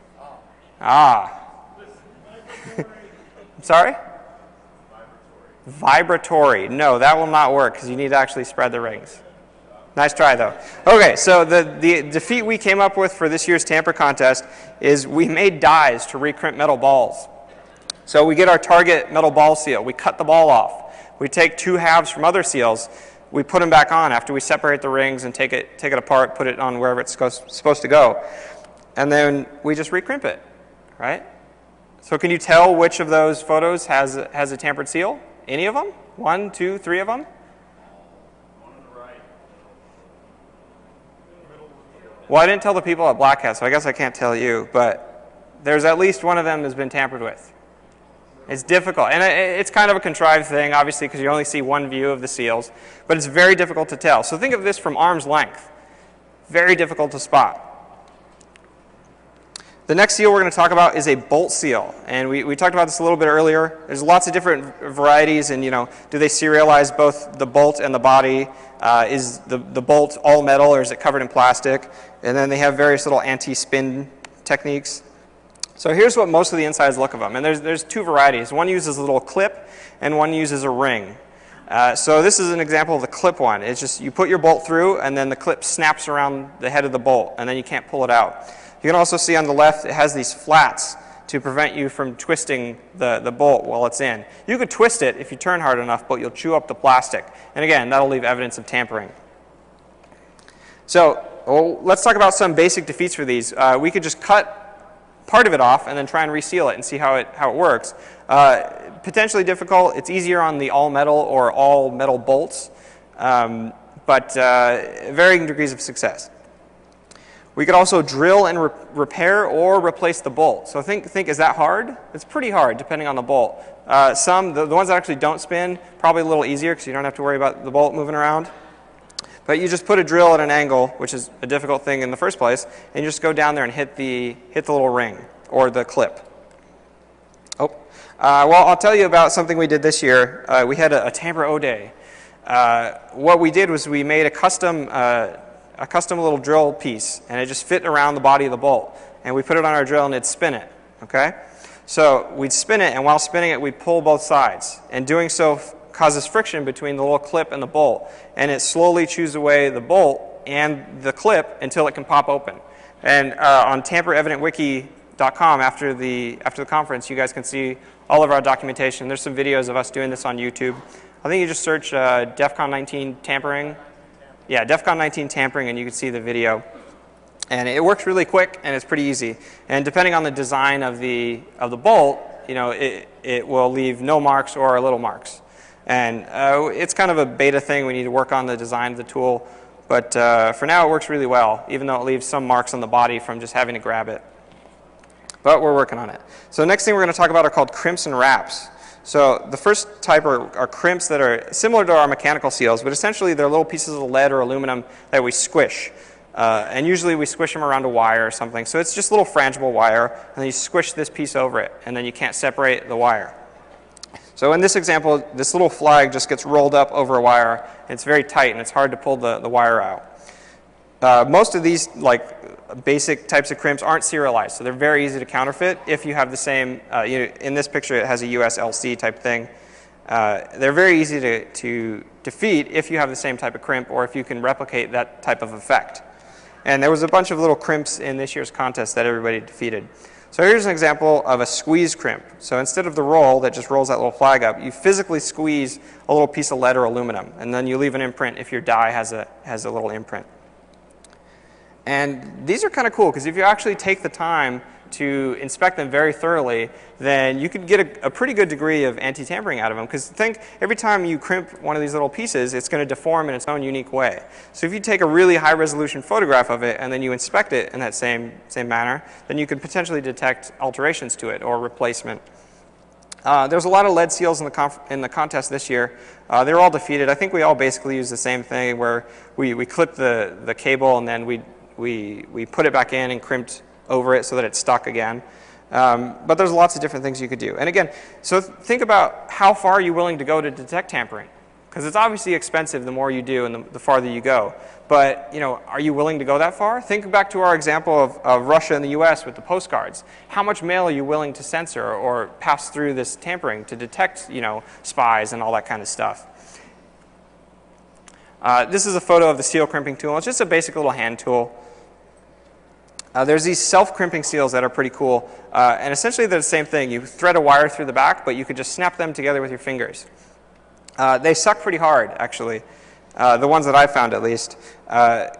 Ah. I'm sorry? Vibratory. No, that will not work because you need to actually spread the rings. Nice try, though. Okay, so the defeat we came up with for this year's tamper contest is we made dies to recrimp metal balls. So we get our target metal ball seal. We cut the ball off. We take two halves from other seals. We put them back on after we separate the rings and take it apart, put it on wherever it's supposed to go. And then we just recrimp it, right? So can you tell which of those photos has a tampered seal? Any of them? 1, 2, 3 of them? Well, I didn't tell the people at Black Hat, so I guess I can't tell you, but there's at least one of them that's been tampered with. It's difficult, and it's kind of a contrived thing, obviously, because you only see one view of the seals, but it's very difficult to tell. So think of this from arm's length. Very difficult to spot. The next seal we're going to talk about is a bolt seal, and we talked about this a little bit earlier. There's lots of different varieties, and do they serialize both the bolt and the body? Is the bolt all metal or is it covered in plastic? And then they have various little anti-spin techniques. So here's what most of the insides look of them, and there's two varieties. One uses a little clip, and one uses a ring. So this is an example of the clip one. It's just you put your bolt through, and then the clip snaps around the head of the bolt, and then you can't pull it out. You can also see on the left it has these flats to prevent you from twisting the bolt while it's in. You could twist it if you turn hard enough, but you'll chew up the plastic. And again, that'll leave evidence of tampering. So let's talk about some basic defeats for these. We could just cut part of it off and then try and reseal it and see how it works. Potentially difficult. It's easier on the all metal or all metal bolts, but varying degrees of success. We could also drill and repair or replace the bolt. So think, is that hard? It's pretty hard depending on the bolt. The ones that actually don't spin, probably a little easier because you don't have to worry about the bolt moving around. But you just put a drill at an angle, which is a difficult thing in the first place, and you just go down there and hit the little ring or the clip. Well, I'll tell you about something we did this year. We had a tamper O-Day. What we did was we made a custom little drill piece, and it just fit around the body of the bolt. And we put it on our drill, and it'd spin it, okay? So we'd spin it, and while spinning it, we'd pull both sides. And doing so causes friction between the little clip and the bolt. And it slowly chews away the bolt and the clip until it can pop open. And on tamperevidentwiki.com, after the conference, you guys can see all of our documentation. There's some videos of us doing this on YouTube. I think you just search DEFCON 19 tampering. Yeah, DEFCON 19 tampering, and you can see the video. And it works really quick, and it's pretty easy. And depending on the design of the bolt, it will leave no marks or little marks. And it's kind of a beta thing. We need to work on the design of the tool. But for now, it works really well, even though it leaves some marks on the body from just having to grab it. But we're working on it. So the next thing we're going to talk about are called crimps and wraps. So the first type are crimps that are similar to our mechanical seals, but essentially they're little pieces of lead or aluminum that we squish. And usually we squish them around a wire or something. So it's just a little frangible wire, and then you squish this piece over it, and then you can't separate the wire. So in this example, this little flag just gets rolled up over a wire. And it's very tight, and it's hard to pull the wire out. Most of these, like basic types of crimps aren't serialized, so they're very easy to counterfeit if you have the same, in this picture it has a USLC type thing. They're very easy to defeat if you have the same type of crimp or if you can replicate that type of effect. And there was a bunch of little crimps in this year's contest that everybody defeated. So here's an example of a squeeze crimp. So instead of the roll that just rolls that little flag up, you physically squeeze a little piece of lead or aluminum, and then you leave an imprint if your die has a little imprint. And these are kind of cool because if you actually take the time to inspect them very thoroughly, then you could get a pretty good degree of anti-tampering out of them. Because think, every time you crimp one of these little pieces, it's going to deform in its own unique way. So if you take a really high-resolution photograph of it and then you inspect it in that same manner, then you could potentially detect alterations to it or replacement. There's a lot of lead seals in the contest this year. They were all defeated. I think we all basically use the same thing where we clip the cable and then we put it back in and crimped over it so that it's stuck again. But there's lots of different things you could do. And again, so think about how far are you willing to go to detect tampering? Because it's obviously expensive the more you do and the farther you go. But are you willing to go that far? Think back to our example of Russia and the US with the postcards. How much mail are you willing to censor or pass through this tampering to detect spies and all that kind of stuff? This is a photo of the seal crimping tool. It's just a basic little hand tool. There's these self-crimping seals that are pretty cool, and essentially they're the same thing. You thread a wire through the back, but you could just snap them together with your fingers. They suck pretty hard, actually, the ones that I found at least.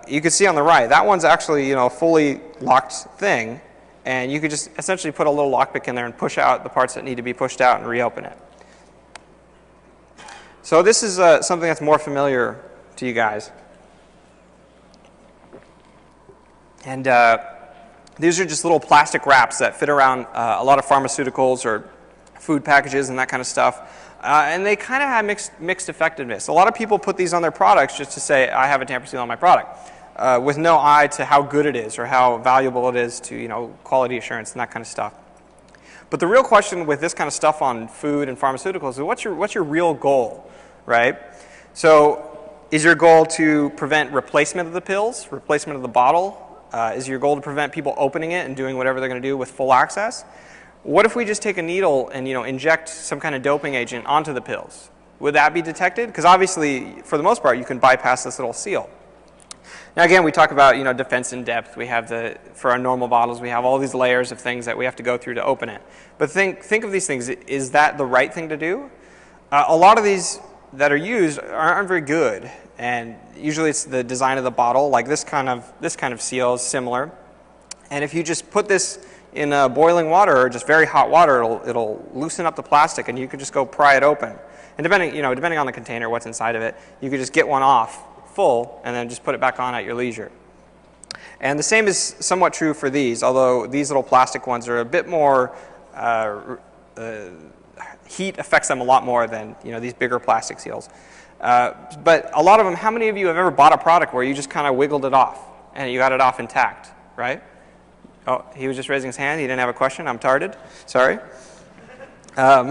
You can see on the right, that one's actually a fully locked thing, and you could just essentially put a little lockpick in there and push out the parts that need to be pushed out and reopen it. So this is something that's more familiar to you guys. And these are just little plastic wraps that fit around a lot of pharmaceuticals or food packages and that kind of stuff. And they kind of have mixed effectiveness. A lot of people put these on their products just to say, I have a tamper seal on my product, with no eye to how good it is or how valuable it is to quality assurance and that kind of stuff. But the real question with this kind of stuff on food and pharmaceuticals is what's your real goal, right? So is your goal to prevent replacement of the pills, replacement of the bottle? Is your goal to prevent people opening it and doing whatever they're going to do with full access? What if we just take a needle and inject some kind of doping agent onto the pills? Would that be detected? Because obviously, for the most part, you can bypass this little seal. Now again, we talk about defense in depth. We have for our normal bottles, we have all these layers of things that we have to go through to open it. But think of these things. Is that the right thing to do? A lot of these that are used aren't very good. And usually it's the design of the bottle, like this kind of seal is similar. And if you just put this in boiling water or just very hot water, it'll loosen up the plastic and you can just go pry it open. And depending on the container, what's inside of it, you could just get one off full and then just put it back on at your leisure. And the same is somewhat true for these, although these little plastic ones are a bit more, heat affects them a lot more than these bigger plastic seals. But a lot of them, how many of you have ever bought a product where you just kind of wiggled it off and you got it off intact, right? Oh, he was just raising his hand. He didn't have a question. I'm tarded. Sorry. How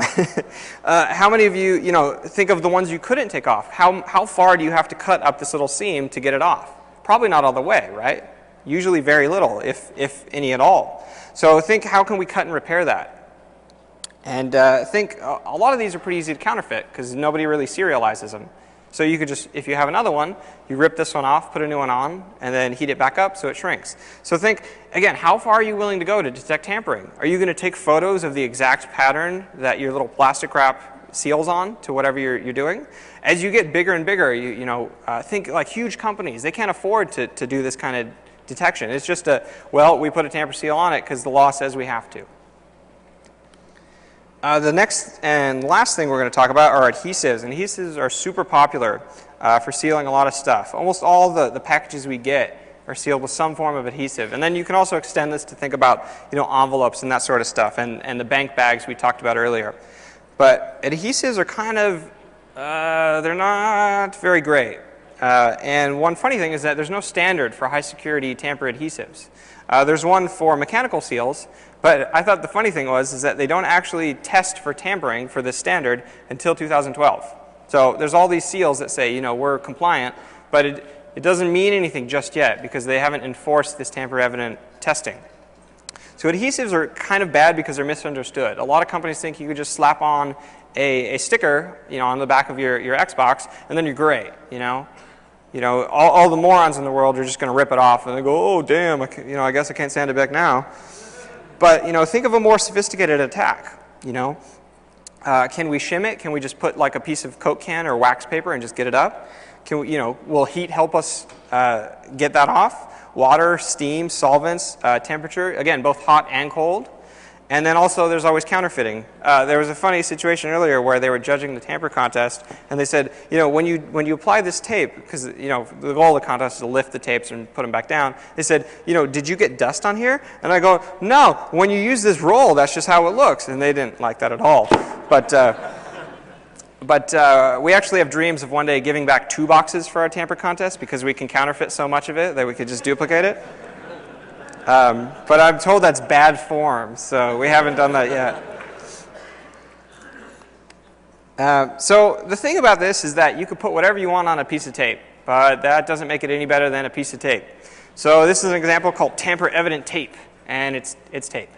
many of you, think of the ones you couldn't take off? How far do you have to cut up this little seam to get it off? Probably not all the way, right? Usually very little, if any at all. So think, how can we cut and repair that? And think a lot of these are pretty easy to counterfeit because nobody really serializes them. So you could just, if you have another one, you rip this one off, put a new one on, and then heat it back up so it shrinks. So think, again, how far are you willing to go to detect tampering? Are you going to take photos of the exact pattern that your little plastic wrap seals on to whatever you're doing? As you get bigger and bigger, think like huge companies. They can't afford to do this kind of detection. It's just well, we put a tamper seal on it because the law says we have to. The next and last thing we're going to talk about are adhesives. And adhesives are super popular for sealing a lot of stuff. Almost all the packages we get are sealed with some form of adhesive. And then you can also extend this to think about envelopes and that sort of stuff and the bank bags we talked about earlier. But adhesives are kind of, they're not very great. And one funny thing is that there's no standard for high security tamper adhesives. There's one for mechanical seals, but I thought the funny thing is that they don't actually test for tampering for this standard until 2012. So there's all these seals that say, we're compliant, but it doesn't mean anything just yet because they haven't enforced this tamper-evident testing. So adhesives are kind of bad because they're misunderstood. A lot of companies think you could just slap on a sticker, on the back of your Xbox, and then you're great, all the morons in the world are just going to rip it off, and they go, oh, damn, I guess I can't sand it back now. But, think of a more sophisticated attack, Can we shim it? Can we just put like a piece of Coke can or wax paper and just get it up? Can we, will heat help us get that off? Water, steam, solvents, temperature, again, both hot and cold. And then also there's always counterfeiting. There was a funny situation earlier where they were judging the tamper contest, and they said, when you apply this tape, because the goal of the contest is to lift the tapes and put them back down, they said, did you get dust on here? And I go, no, when you use this roll, that's just how it looks. And they didn't like that at all. But we actually have dreams of one day giving back 2 boxes for our tamper contest because we can counterfeit so much of it that we could just duplicate it. But I'm told that's bad form, so we haven't done that yet. So the thing about this is that you could put whatever you want on a piece of tape, but that doesn't make it any better than a piece of tape. So this is an example called tamper-evident tape, and it's tape.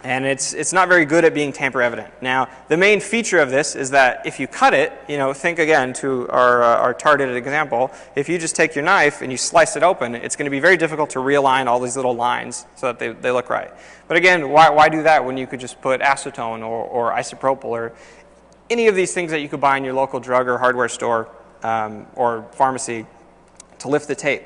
And it's not very good at being tamper-evident. Now, the main feature of this is that if you cut it, think again to our targeted example, if you just take your knife and you slice it open, it's going to be very difficult to realign all these little lines so that they look right. But again, why do that when you could just put acetone or isopropyl or any of these things that you could buy in your local drug or hardware store or pharmacy to lift the tape?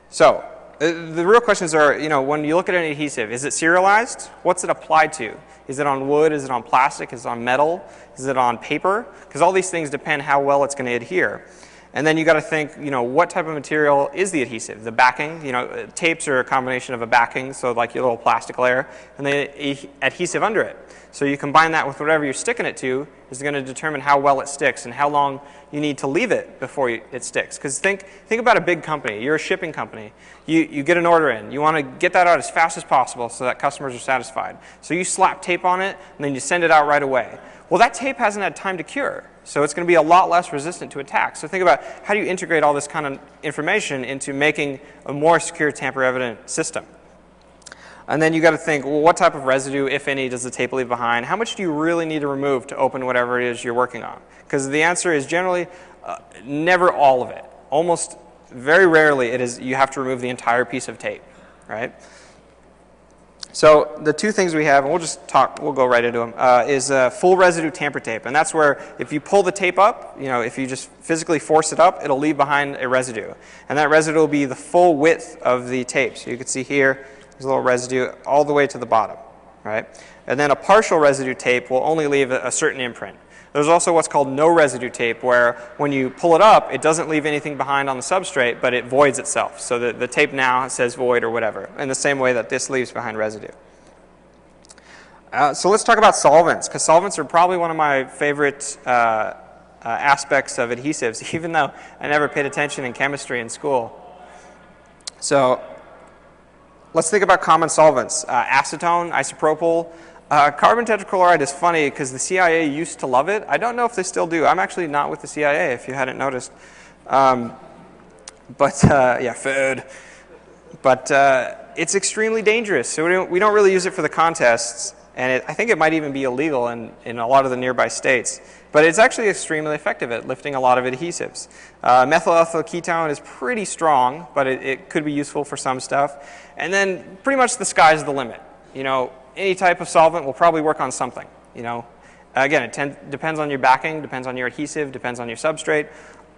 So, the real questions are, when you look at an adhesive, is it serialized? What's it applied to? Is it on wood? Is it on plastic? Is it on metal? Is it on paper? Because all these things depend how well it's going to adhere. And then you got to think, what type of material is the adhesive? The backing, tapes are a combination of a backing, so like your little plastic layer, and the adhesive under it. So you combine that with whatever you're sticking it to is going to determine how well it sticks and how long you need to leave it before it sticks. Because think about a big company. You're a shipping company. You get an order in. You want to get that out as fast as possible so that customers are satisfied. So you slap tape on it, and then you send it out right away. Well, that tape hasn't had time to cure. So it's going to be a lot less resistant to attack. So think about how do you integrate all this kind of information into making a more secure tamper-evident system. And then you got to think, well, what type of residue, if any, does the tape leave behind? How much do you really need to remove to open whatever it is you're working on? Because the answer is generally never all of it. Almost very rarely you have to remove the entire piece of tape, right? So the two things we have, and we'll go right into them, is full residue tamper tape. And that's where if you pull the tape up, if you just physically force it up, it'll leave behind a residue. And that residue will be the full width of the tape. So you can see here, there's a little residue all the way to the bottom, right? And then a partial residue tape will only leave a certain imprint. There's also what's called no residue tape, where when you pull it up, it doesn't leave anything behind on the substrate, but it voids itself. So the tape now says void or whatever, in the same way that this leaves behind residue. So let's talk about solvents, because solvents are probably one of my favorite aspects of adhesives, even though I never paid attention in chemistry in school. So let's think about common solvents. Acetone, isopropyl. Carbon tetrachloride is funny because the CIA used to love it. I don't know if they still do. I'm actually not with the CIA, if you hadn't noticed. Yeah, food. But it's extremely dangerous, so we don't really use it for the contests. And I think it might even be illegal in a lot of the nearby states. But it's actually extremely effective at lifting a lot of adhesives. Methyl ethyl ketone is pretty strong, but it could be useful for some stuff. And then pretty much the sky's the limit. Any type of solvent will probably work on something. Again, it depends on your backing, depends on your adhesive, depends on your substrate,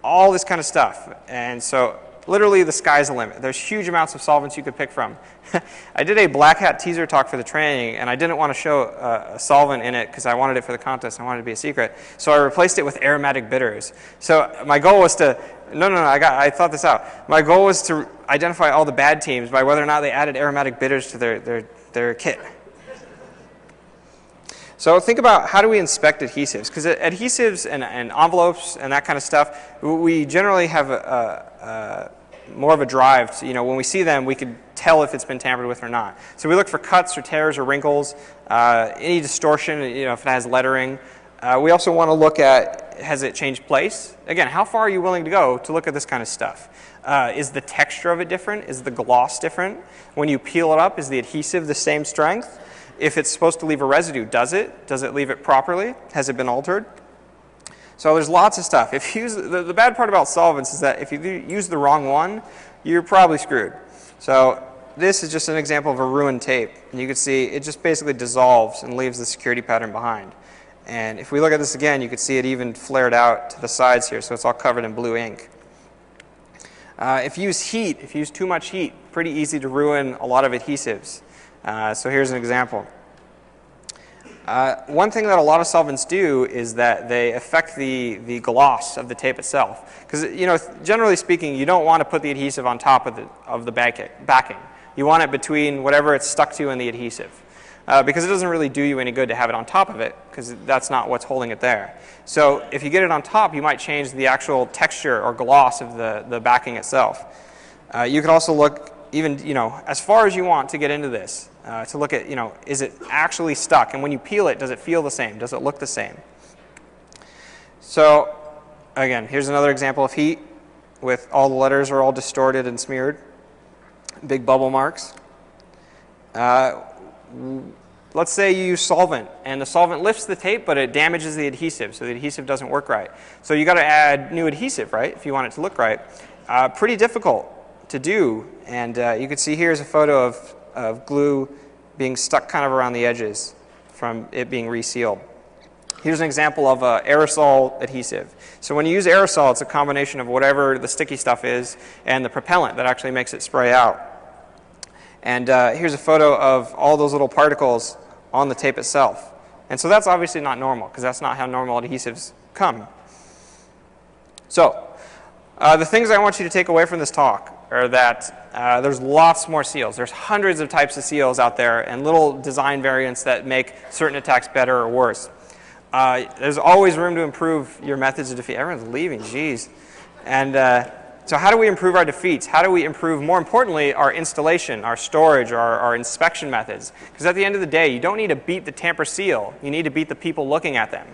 all this kind of stuff. And so literally the sky's the limit. There's huge amounts of solvents you could pick from. I did a black hat teaser talk for the training, and I didn't want to show a solvent in it because I wanted it for the contest. I wanted it to be a secret. So I replaced it with aromatic bitters. So my goal was to, I thought this out. My goal was to identify all the bad teams by whether or not they added aromatic bitters to their kit. So think about how do we inspect adhesives? Because adhesives and envelopes and that kind of stuff, we generally have more of a drive to, when we see them, we could tell if it's been tampered with or not. So we look for cuts or tears or wrinkles, any distortion, if it has lettering. We also want to look at, has it changed place? Again, how far are you willing to go to look at this kind of stuff? Is the texture of it different? Is the gloss different? When you peel it up, is the adhesive the same strength? If it's supposed to leave a residue, does it? Does it leave it properly? Has it been altered? So there's lots of stuff. If you use, the bad part about solvents is that if you use the wrong one, you're probably screwed. So this is just an example of a ruined tape. And you can see it just basically dissolves and leaves the security pattern behind. And if we look at this again, you can see it even flared out to the sides here, so it's all covered in blue ink. If you use heat, if you use too much heat, pretty easy to ruin a lot of adhesives. So here's an example. One thing that a lot of solvents do is that they affect the gloss of the tape itself. Because, you know, generally speaking, you don't want to put the adhesive on top of the backing. You want it between whatever it's stuck to and the adhesive. Because it doesn't really do you any good to have it on top of it, because that's not what's holding it there. So if you get it on top, you might change the actual texture or gloss of the backing itself. You could also look even, you know, as far as you want to get into this, to look at, you know, is it actually stuck? And when you peel it, does it feel the same? Does it look the same? So again, here's another example of heat with all the letters are all distorted and smeared. Big bubble marks. Let's say you use solvent, and the solvent lifts the tape, but it damages the adhesive, so the adhesive doesn't work right. So you got to add new adhesive, right, if you want it to look right. Pretty difficult to do, and you can see here's a photo of glue being stuck kind of around the edges from it being resealed. Here's an example of aerosol adhesive. So when you use aerosol, it's a combination of whatever the sticky stuff is and the propellant that actually makes it spray out. And here's a photo of all those little particles on the tape itself. And so that's obviously not normal, because that's not how normal adhesives come. So the things I want you to take away from this talk are that there's lots more seals. There's hundreds of types of seals out there and little design variants that make certain attacks better or worse. There's always room to improve your methods of defeat. Everyone's leaving, geez. And so how do we improve our defeats? How do we improve, more importantly, our installation, our storage, our inspection methods? Because at the end of the day, you don't need to beat the tamper seal. You need to beat the people looking at them.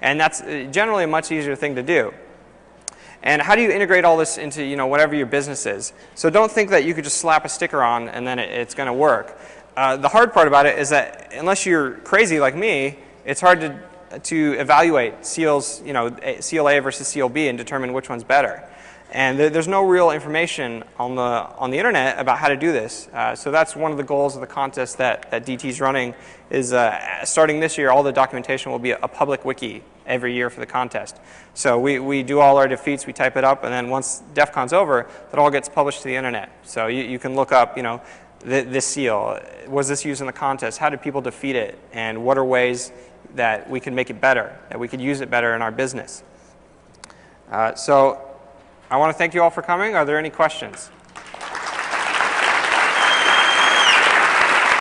And that's generally a much easier thing to do. And how do you integrate all this into, you know, whatever your business is? So don't think that you could just slap a sticker on and then it's going to work. The hard part about it is that unless you're crazy like me, it's hard to evaluate seals, you know, seal A versus seal B and determine which one's better. And there's no real information on the internet about how to do this. So that's one of the goals of the contest that DT is running is starting this year, all the documentation will be a public wiki every year for the contest. So we do all our defeats, we type it up, and then once DEFCON's over, that all gets published to the internet. So you can look up, you know, this seal, was this used in the contest? How did people defeat it? And what are ways that we can make it better, that we could use it better in our business? So I want to thank you all for coming. Are there any questions?